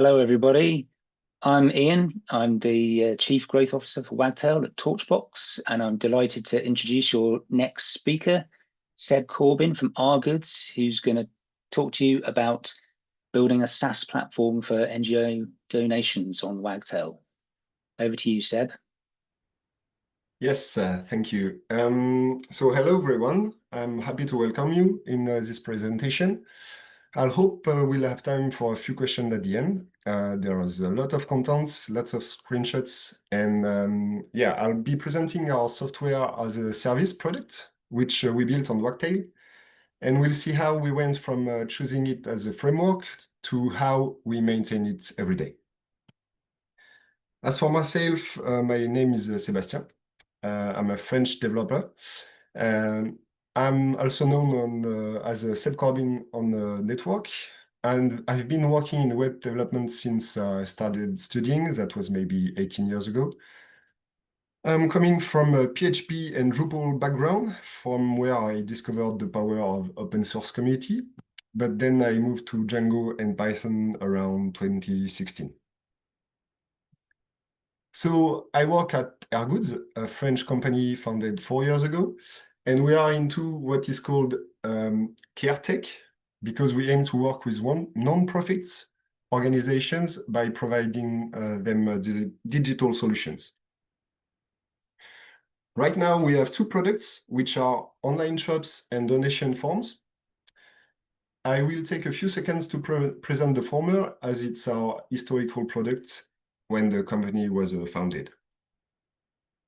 Hello, everybody. I'm Ian. I'm the Chief Growth Officer for Wagtail at Torchbox, and I'm delighted to introduce your next speaker, Seb Corbin from Goods, who's going to talk to you about building a SaaS platform for NGO donations on Wagtail. Over to you, Seb. Yes, thank you. So hello, everyone. I'm happy to welcome you in this presentation. I hope we'll have time for a few questions at the end. There is a lot of content, lots of screenshots, and yeah, I'll be presenting our software as a service product, which we built on Wagtail. And we'll see how we went from choosing it as a framework to how we maintain it every day. As for myself, my name is Sébastien. I'm a French developer. I'm also known as a Seb Corbin on the network. And I've been working in web development since I started studying. That was maybe 18 years ago. I'm coming from a PHP and Drupal background, from where I discovered the power of open source community. But then I moved to Django and Python around 2016. So I work at Goods, a French company founded 4 years ago, and we are into what is called care tech, because we aim to work with non-profit organizations by providing them digital solutions. Right now, we have two products, which are online shops and donation forms. I will take a few seconds to present the former, as it's our historical product when the company was founded.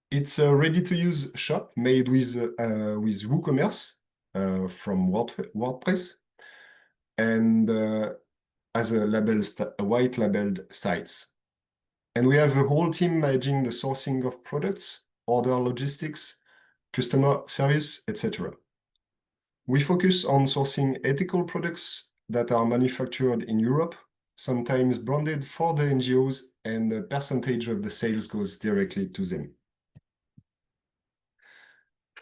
It's a ready-to-use shop made with WooCommerce from WordPress and as a white labeled sites. And we have a whole team managing the sourcing of products, order logistics, customer service, etc. We focus on sourcing ethical products that are manufactured in Europe, sometimes branded for the NGOs, and a percentage of the sales goes directly to them.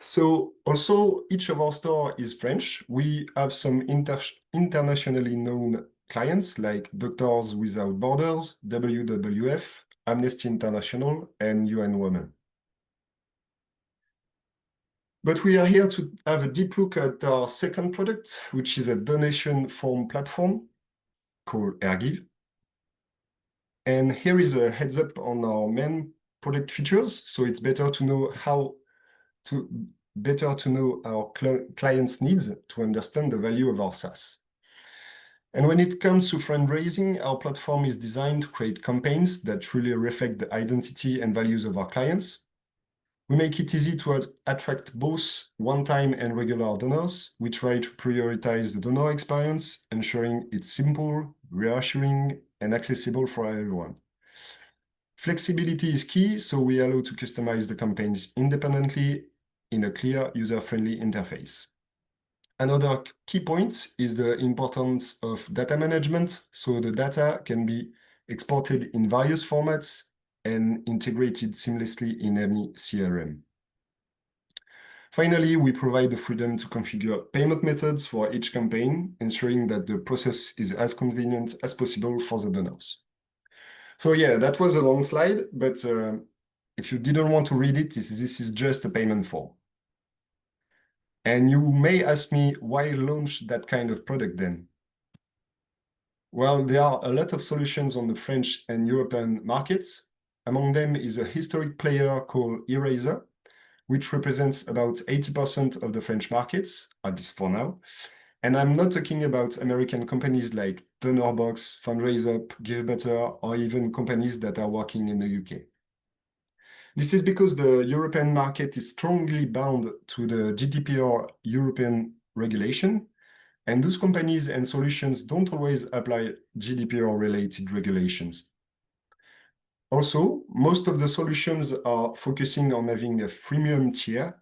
So also, each of our stores is French. We have some internationally known clients like Doctors Without Borders, WWF, Amnesty International, and UN Women. But we are here to have a deep look at our second product, which is a donation form platform called AirGive. And here is a heads up on our main product features. So it's better to know our clients' needs to understand the value of our SaaS. And when it comes to fundraising, our platform is designed to create campaigns that truly reflect the identity and values of our clients. We make it easy to attract both one-time and regular donors. We try to prioritize the donor experience, ensuring it's simple, reassuring, and accessible for everyone. Flexibility is key, so we allow to customize the campaigns independently in a clear, user-friendly interface. Another key point is the importance of data management, so the data can be exported in various formats and integrated seamlessly in any CRM. Finally, we provide the freedom to configure payment methods for each campaign, ensuring that the process is as convenient as possible for the donors. So yeah, that was a long slide, but if you didn't want to read it, this is just a payment form. And you may ask me, why launch that kind of product then? Well, there are a lot of solutions on the French and European markets. Among them is a historic player called Eraser, which represents about 80% of the French markets, at least for now. And I'm not talking about American companies like DonorBox, FundraiseUp, GiveBetter, or even companies that are working in the UK. This is because the European market is strongly bound to the GDPR European regulation, and those companies and solutions don't always apply GDPR-related regulations. Also, most of the solutions are focusing on having a freemium tier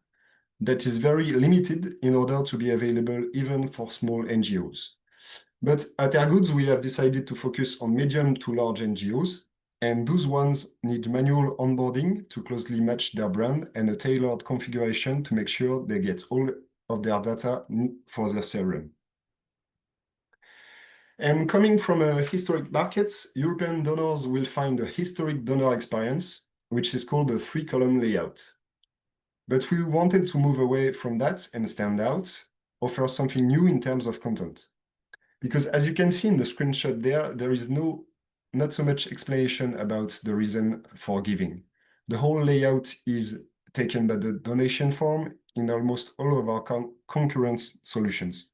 that is very limited in order to be available even for small NGOs. But at Goods, we have decided to focus on medium to large NGOs, and those ones need manual onboarding to closely match their brand and a tailored configuration to make sure they get all of their data for their CRM. And coming from a historic market, European donors will find a historic donor experience, which is called the three-column layout. But we wanted to move away from that and stand out, offer something new in terms of content. Because as you can see in the screenshot there is not so much explanation about the reason for giving. The whole layout is taken by the donation form in almost all of our concurrent solutions.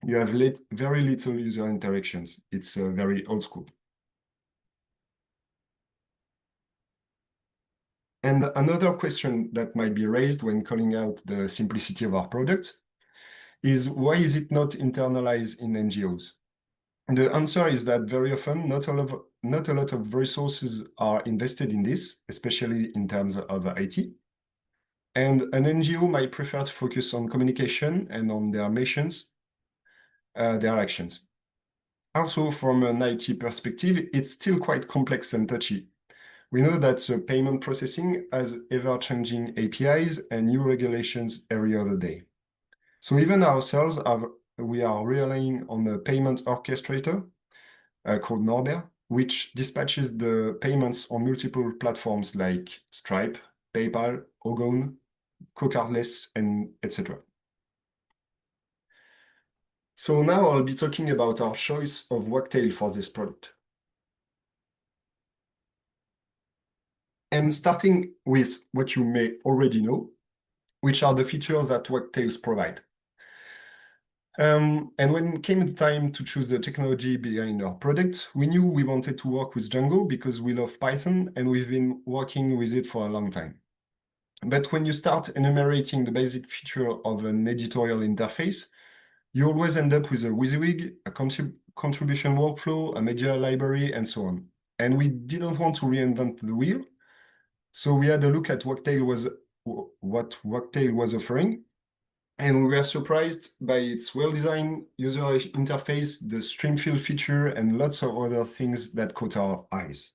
You have very little user interactions. It's very old school. And another question that might be raised when calling out the simplicity of our product is, why is it not internalized in NGOs? The answer is that very often not a lot of resources are invested in this, especially in terms of IT. And an NGO might prefer to focus on communication and on their missions, their actions. Also, from an IT perspective, it's still quite complex and touchy. We know that payment processing has ever-changing APIs and new regulations every other day. So even ourselves, we are relying on a payment orchestrator called Norbert, which dispatches the payments on multiple platforms like Stripe, PayPal, Ogone, Cocardless, and etc. So now I'll be talking about our choice of Wagtail for this product. And starting with what you may already know, which are the features that Wagtails provide. And when it came the time to choose the technology behind our product, we knew we wanted to work with Django because we love Python and we've been working with it for a long time. But when you start enumerating the basic feature of an editorial interface, you always end up with a WYSIWYG, a contribution workflow, a media library, and so on. And we didn't want to reinvent the wheel, so we had a look at what Wagtail was offering, and we were surprised by its well-designed user interface, the stream fill feature, and lots of other things that caught our eyes.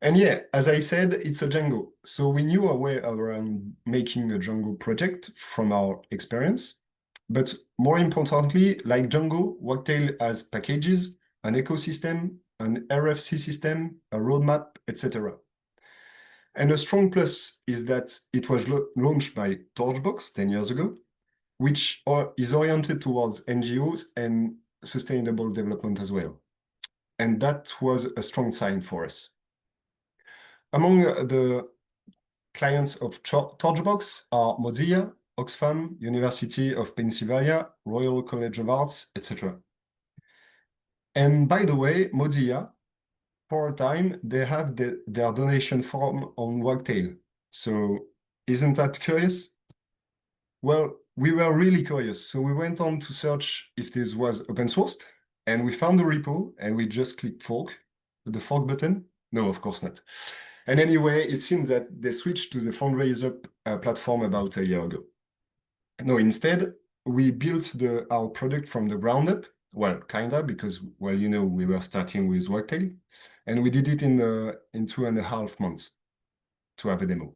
And yeah, as I said, it's a Django. So we knew our way around making a Django project from our experience. But more importantly, like Django, Wagtail has packages, an ecosystem, an RFC system, a roadmap, etc. And a strong plus is that it was launched by Torchbox 10 years ago, which is oriented towards NGOs and sustainable development as well. And that was a strong sign for us. Among the clients of Torchbox are Mozilla, Oxfam, University of Pennsylvania, Royal College of Arts, etc. And by the way, Mozilla, for a time, they have their donation form on Wagtail. So isn't that curious? Well, we were really curious, so we went on to search if this was open sourced, and we found the repo, and we just clicked fork, the fork button. No, of course not. And anyway, it seems that they switched to the fundraiser platform about a year ago. No, instead, we built our product from the ground up. Well, kinda, because, well, you know, we were starting with Wagtail, and we did it in 2.5 months to have a demo.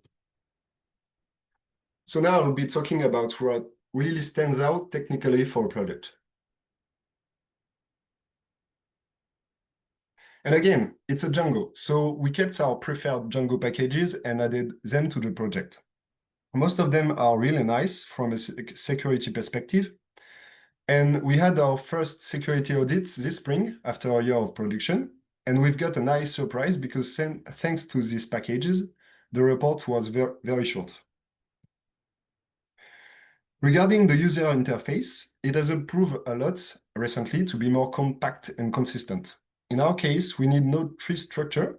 So now I'll be talking about what really stands out technically for a product. And again, it's a Django, so we kept our preferred Django packages and added them to the project. Most of them are really nice from a security perspective. And we had our first security audits this spring after a year of production. And we've got a nice surprise because thanks to these packages, the report was very short. Regarding the user interface, it has improved a lot recently to be more compact and consistent. In our case, we need no tree structure,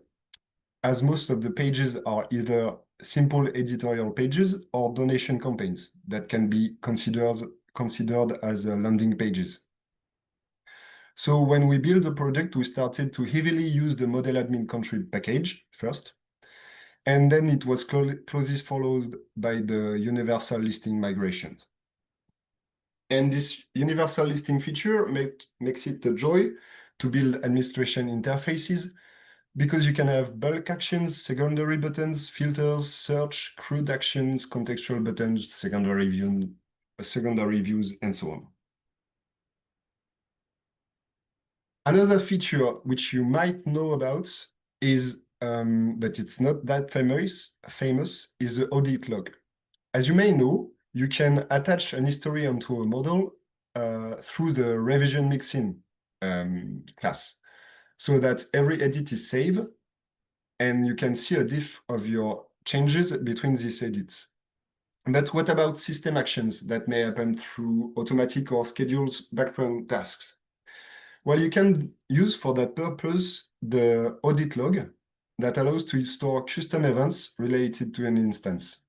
as most of the pages are either simple editorial pages or donation campaigns that can be considered as landing pages. So when we built the product, we started to heavily use the model admin contrib package first, and then it was closely followed by the universal listing migration. And this universal listing feature makes it a joy to build administration interfaces because you can have bulk actions, secondary buttons, filters, search, CRUD actions, contextual buttons, secondary views, and so on. Another feature which you might know about is, but it's not that famous, is the audit log. As you may know, you can attach an history onto a model through the revision mixin class, so that every edit is saved, and you can see a diff of your changes between these edits. But what about system actions that may happen through automatic or scheduled background tasks? Well, you can use for that purpose the audit log that allows to store custom events related to an instance.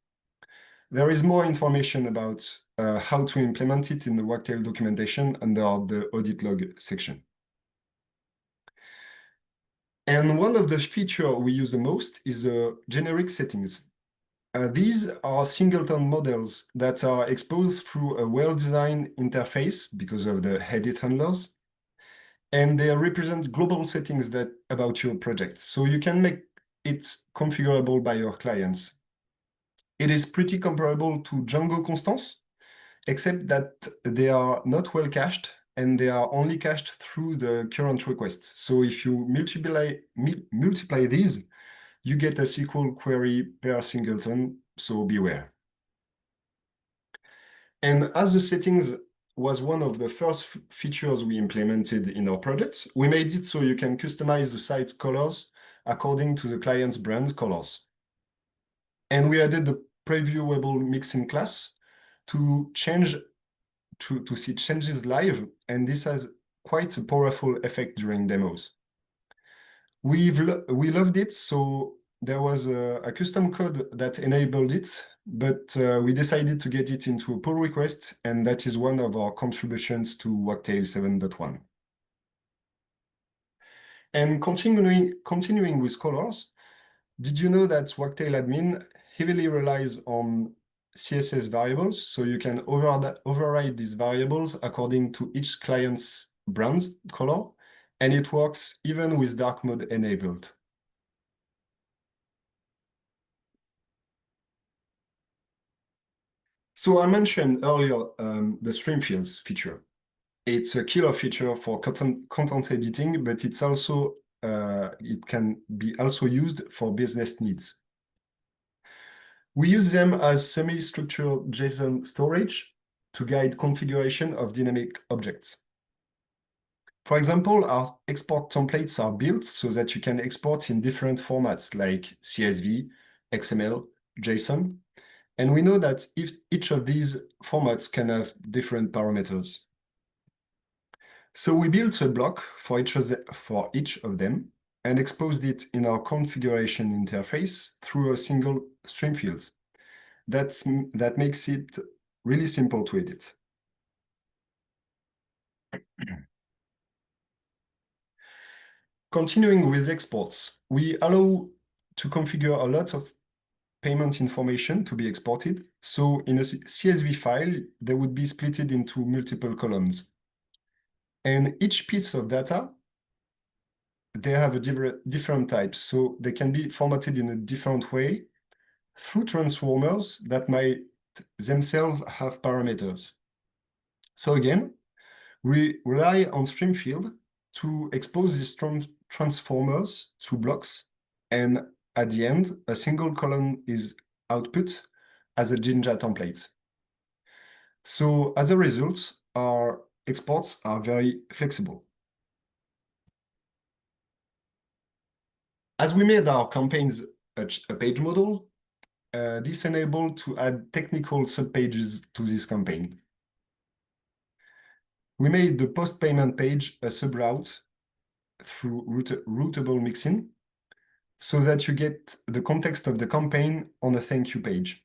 There is more information about how to implement it in the Wagtail documentation under the audit log section. And one of the features we use the most is the generic settings. These are singleton models that are exposed through a well-designed interface because of the edit handlers, and they represent global settings about your project, so you can make it configurable by your clients. It is pretty comparable to Django Constants, except that they are not well cached and they are only cached through the current request. So if you multiply these, you get a SQL query per singleton, so beware. And as the settings was one of the first features we implemented in our products, we made it so you can customize the site colors according to the client's brand colors. And we added the previewable mixing class to see changes live, and this has quite a powerful effect during demos. We loved it, so there was a custom code that enabled it, but we decided to get it into a pull request, and that is one of our contributions to Wagtail 7.1. And continuing with colors, did you know that Wagtail admin heavily relies on CSS variables, so you can override these variables according to each client's brand color, and it works even with dark mode enabled. So I mentioned earlier the stream fields feature. It's a killer feature for content editing, but it's also it can be also used for business needs. We use them as semi-structured JSON storage to guide configuration of dynamic objects. For example, our export templates are built so that you can export in different formats like CSV, XML, JSON. And we know that if each of these formats can have different parameters. So we built a block for each of them and exposed it in our configuration interface through a single stream field. That makes it really simple to edit. Continuing with exports, we allow to configure a lot of payment information to be exported. So in a CSV file, they would be split into multiple columns. And each piece of data, they have a different types. So they can be formatted in a different way through transformers that might themselves have parameters. So again, we rely on stream field to expose these transformers to blocks, and at the end, a single column is output as a Jinja template. So as a result, our exports are very flexible. As we made our campaigns a page model, this enabled to add technical subpages to this campaign. We made the post-payment page a sub-route through routable mixin, so that you get the context of the campaign on a thank you page.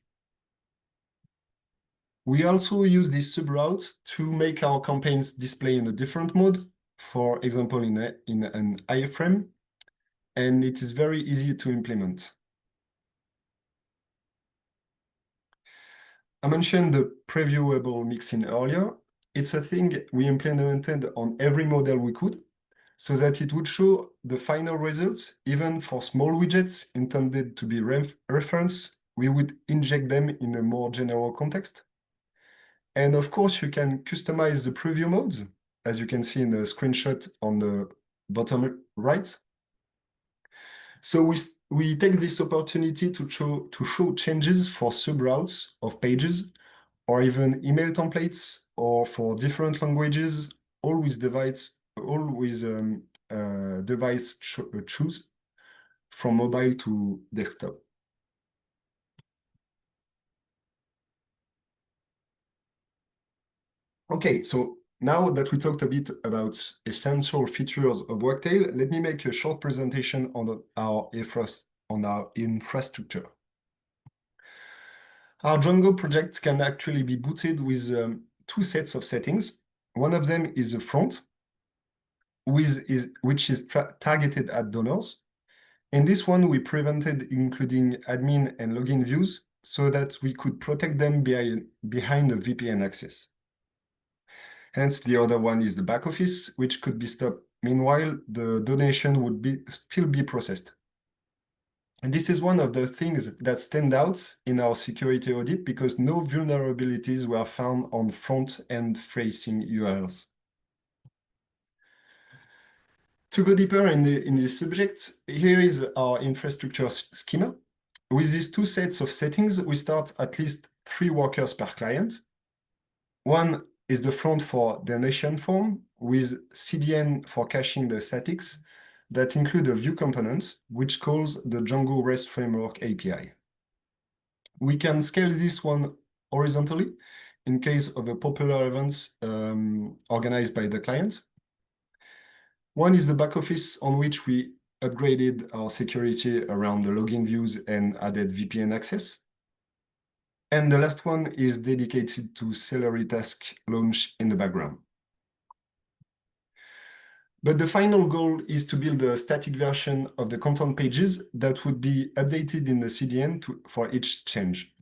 We also use this sub-route to make our campaigns display in a different mode, for example, in an iframe, and it is very easy to implement. I mentioned the previewable mixin earlier. It's a thing we implemented on every model we could, so that it would show the final results, even for small widgets intended to be reference. We would inject them in a more general context. And of course, you can customize the preview modes, as you can see in the screenshot on the bottom right. So we take this opportunity to show changes for subroutes of pages, or even email templates, or for different languages, all with device choose from mobile to desktop. Okay, so now that we talked a bit about essential features of Wagtail, let me make a short presentation on our infrastructure. Our Django project can actually be booted with two sets of settings. One of them is the front, which is targeted at donors. In this one, we prevented including admin and login views so that we could protect them behind a VPN access. Hence, the other one is the back office, which could be stopped. Meanwhile, the donation would still be processed. And this is one of the things that stand out in our security audit because no vulnerabilities were found on front-end facing URLs. To go deeper in this subject, here is our infrastructure schema. With these two sets of settings, we start at least 3 workers per client. One is the front for donation form with CDN for caching the statics that include a view component, which calls the Django REST Framework API. We can scale this one horizontally in case of a popular event organized by the client. One is the back office on which we upgraded our security around the login views and added VPN access. And the last one is dedicated to Celery task launch in the background. But the final goal is to build a static version of the content pages that would be updated in the CDN for each change.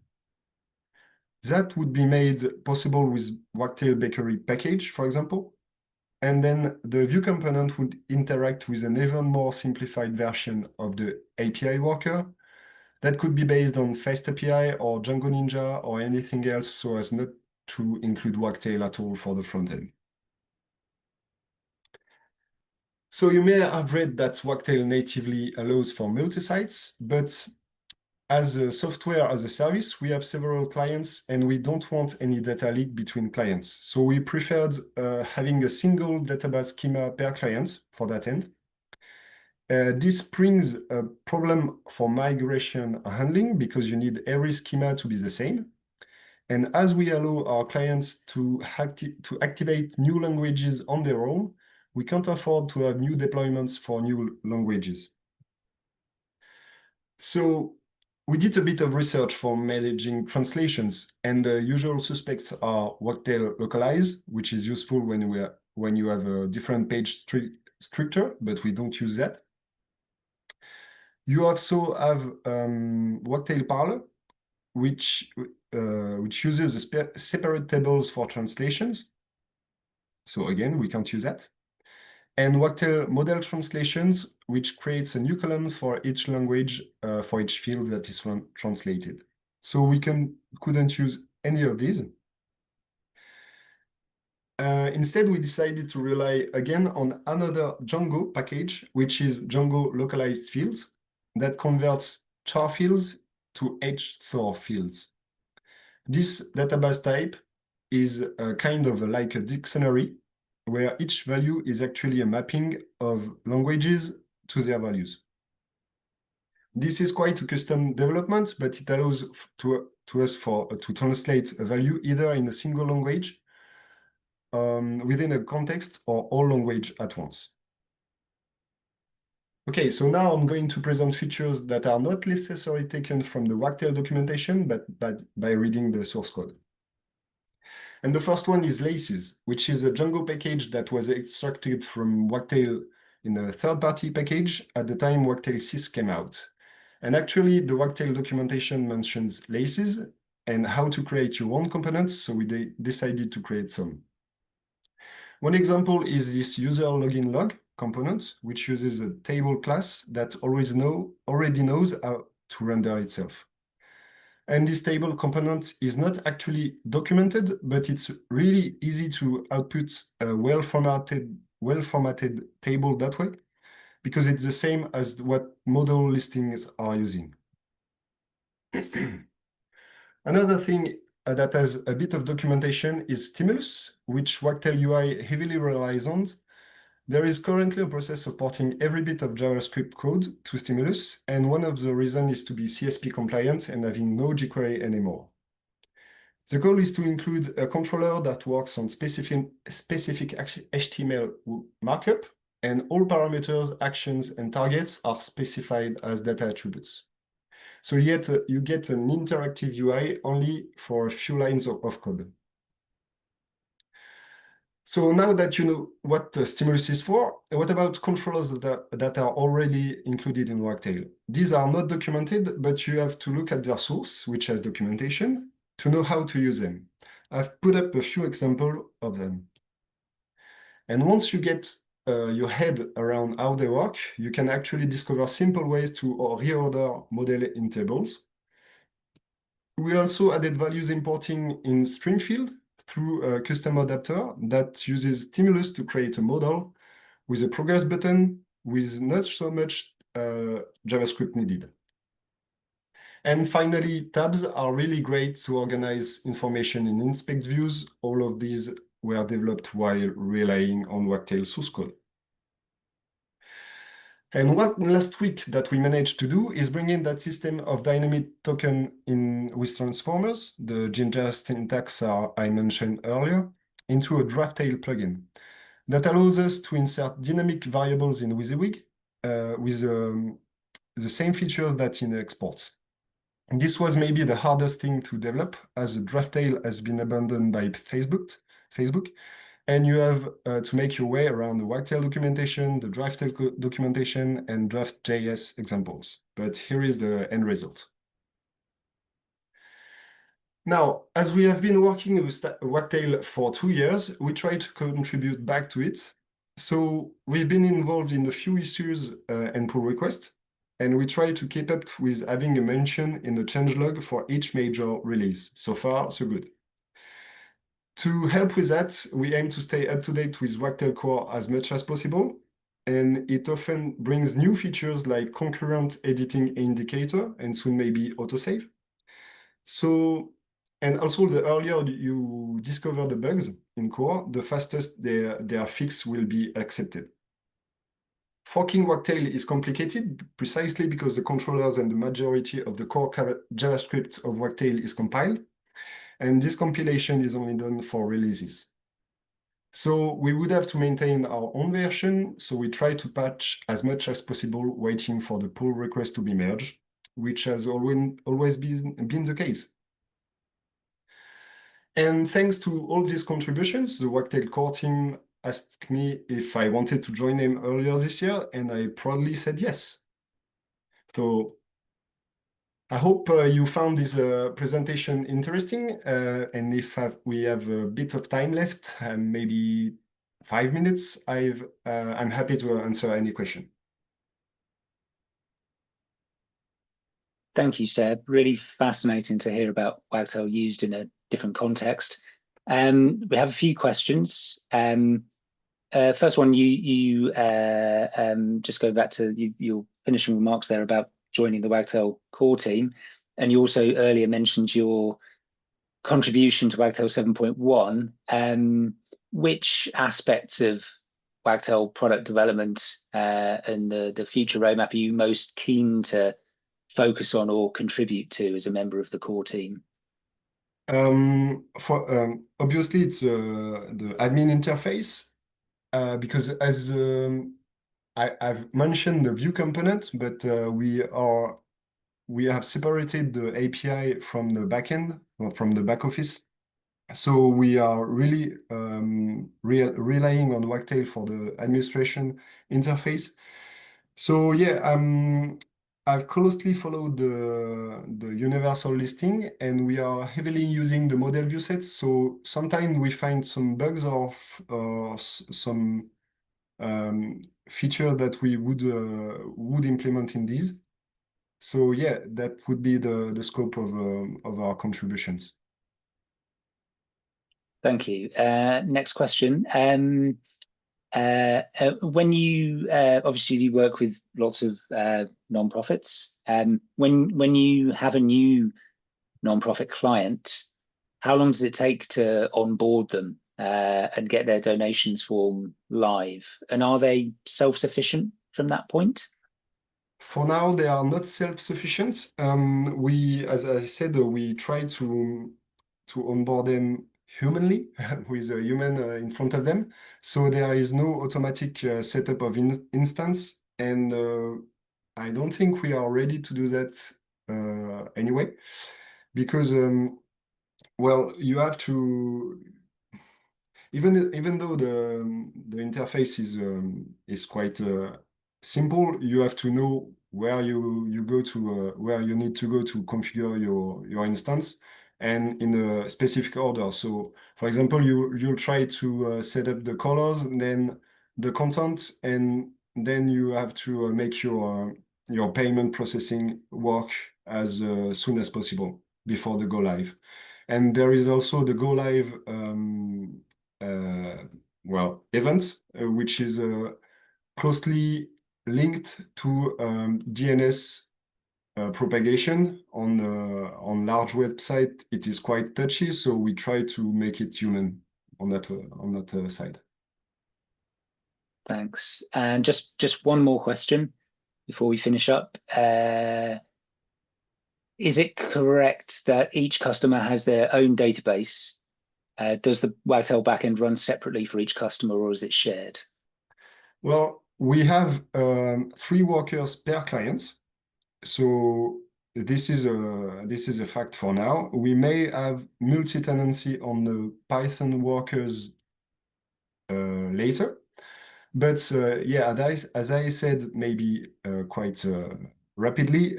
That would be made possible with Wagtail Bakery package, for example. And then the view component would interact with an even more simplified version of the API worker that could be based on Fast API or Django Ninja or anything else so as not to include Wagtail at all for the front end. So you may have read that Wagtail natively allows for multi-sites, but as a software as a service, we have several clients and we don't want any data leak between clients. So we preferred having a single database schema per client for that end. This brings a problem for migration handling because you need every schema to be the same. And as we allow our clients to activate new languages on their own, we can't afford to have new deployments for new languages. So we did a bit of research for managing translations, and the usual suspects are Wagtail localize, which is useful when you have a different page structure, but we don't use that. You also have Wagtail parler, which uses separate tables for translations. So again, we can't use that. And Wagtail model translations, which creates a new column for each language for each field that is translated. So we couldn't use any of these. Instead, we decided to rely again on another Django package, which is Django localized fields that converts char fields to HSOR fields. This database type is kind of like a dictionary where each value is actually a mapping of languages to their values. This is quite a custom development, but it allows us to translate a value either in a single language within a context or all language at once. Okay, so now I'm going to present features that are not necessarily taken from the Wagtail documentation, but by reading the source code. And the first one is Laces, which is a Django package that was extracted from Wagtail in a third-party package at the time Wagtail Sys came out. And actually, the Wagtail documentation mentions Laces and how to create your own components, so we decided to create some. One example is this user login log component, which uses a table class that already knows how to render itself. And this table component is not actually documented, but it's really easy to output a well-formatted well-formatted table that way, because it's the same as what model listings are using. Another thing that has a bit of documentation is Stimulus, which Wagtail UI heavily relies on. There is currently a process of porting every bit of JavaScript code to Stimulus, and one of the reasons is to be CSP compliant and having no jQuery anymore. The goal is to include a controller that works on specific HTML markup, and all parameters, actions, and targets are specified as data attributes. So yet you get an interactive UI only for a few lines of code. So now that you know what Stimulus is for, what about controllers that are already included in Wagtail? These are not documented, but you have to look at their source, which has documentation, to know how to use them. I've put up a few examples of them. And once you get your head around how they work, you can actually discover simple ways to reorder model in tables. We also added values importing in stream field through a custom adapter that uses Stimulus to create a model with a progress button with not so much JavaScript needed. And finally, tabs are really great to organize information in inspect views. All of these were developed while relying on Wagtail source code. And one last tweak that we managed to do is bring in that system of dynamic token with transformers, the Jinja syntax I mentioned earlier, into a Wagtail plugin that allows us to insert dynamic variables in WYSIWYG with the same features that in exports. This was maybe the hardest thing to develop, as the Wagtail has been abandoned by Facebook, and you have to make your way around the Wagtail documentation, the Wagtail documentation, and Draft.js examples. But here is the end result. Now, as we have been working with Wagtail for 2 years, we try to contribute back to it. So we've been involved in a few issues and pull requests, and we try to keep up with having a mention in the changelog for each major release. So far, so good. To help with that, we aim to stay up to date with Wagtail core as much as possible, and it often brings new features like concurrent editing indicator and soon maybe autosave. So, and also the earlier you discover the bugs in core, the fastest their fix will be accepted. Forking Wagtail is complicated precisely because the controllers and the majority of the core JavaScript of Wagtail is compiled, and this compilation is only done for releases. So we would have to maintain our own version, so we try to patch as much as possible, waiting for the pull request to be merged, which has always been the case. And thanks to all these contributions, the Wagtail core team asked me if I wanted to join them earlier this year, and I proudly said yes. So I hope you found this presentation interesting, and if we have a bit of time left, maybe 5 minutes, I'm happy to answer any question. Thank you, Seb. Really fascinating to hear about Wagtail used in a different context. We have a few questions. First one, you just go back to your finishing remarks there about joining the Wagtail core team, and you also earlier mentioned your contribution to Wagtail 7.1. Which aspects of Wagtail product development and the future roadmap are you most keen to focus on or contribute to as a member of the core team? Obviously, it's the admin interface, because as I've mentioned the view component, but we have separated the API from the backend, or from the back office. So we are really relying on Wagtail for the administration interface. So yeah, I've closely followed the universal listing, and we are heavily using the model view sets. So sometimes we find some bugs or some features that we would implement in these. So yeah, that would be the scope of our contributions. Thank you. Next question. When you obviously you work with lots of nonprofits, when you have a new nonprofit client, how long does it take to onboard them and get their donations form live? And are they self-sufficient from that point? For now, they are not self-sufficient. As I said, we try to onboard them humanly with a human in front of them. So there is no automatic setup of instance, and I don't think we are ready to do that anyway, because well, you have to even though the interface is quite simple, you have to know where you go to where you need to go to configure your instance and in a specific order. So, for example, you'll try to set up the colors, then the content, and then you have to make your payment processing work as soon as possible before the go live. And there is also the go live uh, well, event, which is closely linked to DNS propagation on large website. It is quite touchy, so we try to make it human on that side. Thanks. And just one more question before we finish up. Is it correct that each customer has their own database? Does the Wagtail backend run separately for each customer, or is it shared? Well, we have 3 workers per client. So this is a fact for now. We may have multi-tenancy on the Python workers later, but yeah, as I said, maybe quite rapidly,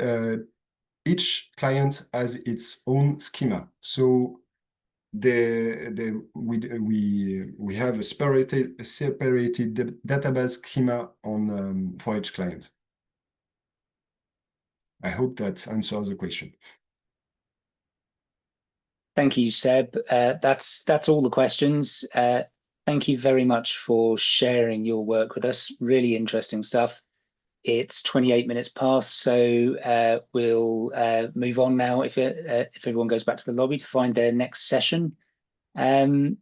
each client has its own schema. So we have a separated database schema on for each client. I hope that answers the question. Thank you, Seb. That's all the questions. Thank you very much for sharing your work with us. Really interesting stuff. It's 28 minutes past, so we'll move on now if everyone goes back to the lobby to find their next session. And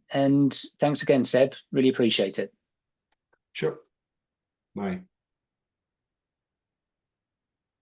thanks again, Seb. Really appreciate it. Sure. Bye.